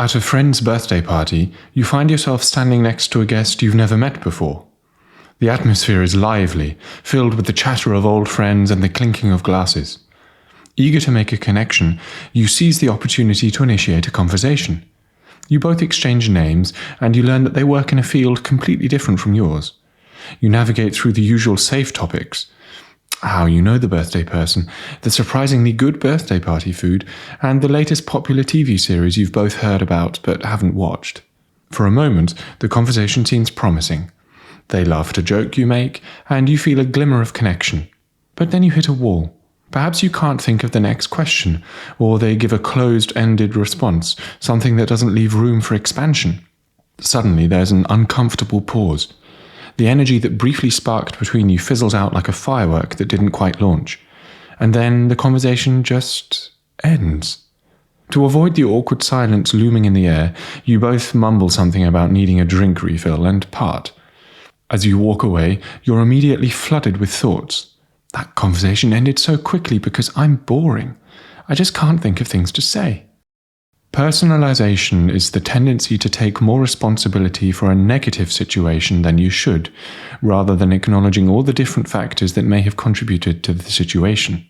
At a friend's birthday party, you find yourself standing next to a guest you've never met before. The atmosphere is lively, filled with the chatter of old friends and the clinking of glasses. Eager to make a connection, you seize the opportunity to initiate a conversation. You both exchange names, and you learn that they work in a field completely different from yours. You navigate through the usual safe topics: how you know the birthday person, the surprisingly good birthday party food, and the latest popular TV series you've both heard about but haven't watched. For a moment, the conversation seems promising. They laugh at a joke you make, and you feel a glimmer of connection. But then you hit a wall. Perhaps you can't think of the next question, or they give a closed-ended response, something that doesn't leave room for expansion. Suddenly there's an uncomfortable pause. The energy that briefly sparked between you fizzles out like a firework that didn't quite launch. And then the conversation just ends. To avoid the awkward silence looming in the air, you both mumble something about needing a drink refill and part. As you walk away, you're immediately flooded with thoughts. That conversation ended so quickly because I'm boring. I just can't think of things to say. Personalization is the tendency to take more responsibility for a negative situation than you should, rather than acknowledging all the different factors that may have contributed to the situation.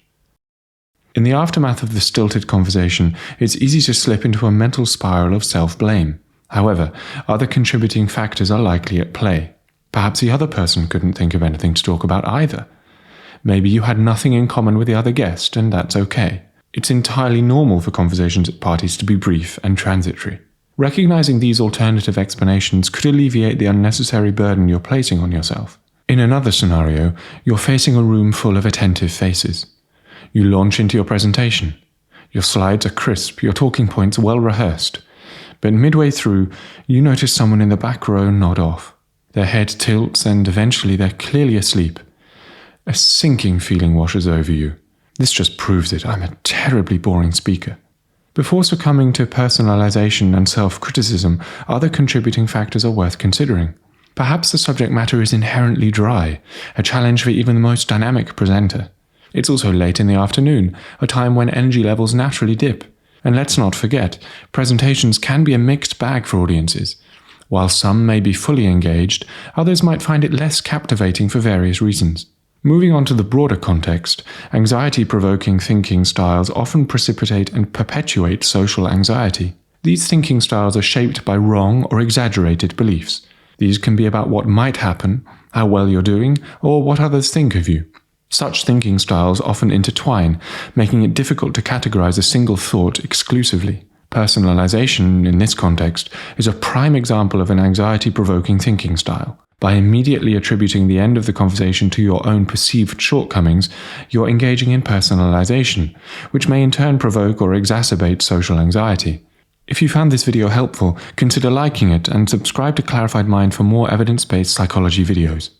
In the aftermath of the stilted conversation, it's easy to slip into a mental spiral of self-blame. However, other contributing factors are likely at play. Perhaps the other person couldn't think of anything to talk about either. Maybe you had nothing in common with the other guest, and that's okay. It's entirely normal for conversations at parties to be brief and transitory. Recognizing these alternative explanations could alleviate the unnecessary burden you're placing on yourself. In another scenario, you're facing a room full of attentive faces. You launch into your presentation. Your slides are crisp, your talking points well rehearsed. But midway through, you notice someone in the back row nod off. Their head tilts, and eventually they're clearly asleep. A sinking feeling washes over you. This just proves it. I'm a terribly boring speaker. Before succumbing to personalization and self-criticism, other contributing factors are worth considering. Perhaps the subject matter is inherently dry, a challenge for even the most dynamic presenter. It's also late in the afternoon, a time when energy levels naturally dip. And let's not forget, presentations can be a mixed bag for audiences. While some may be fully engaged, others might find it less captivating for various reasons. Moving on to the broader context, anxiety-provoking thinking styles often precipitate and perpetuate social anxiety. These thinking styles are shaped by wrong or exaggerated beliefs. These can be about what might happen, how well you're doing, or what others think of you. Such thinking styles often intertwine, making it difficult to categorize a single thought exclusively. Personalization, in this context, is a prime example of an anxiety-provoking thinking style. By immediately attributing the end of the conversation to your own perceived shortcomings, you're engaging in personalization, which may in turn provoke or exacerbate social anxiety. If you found this video helpful, consider liking it and subscribe to Clarified Mind for more evidence-based psychology videos.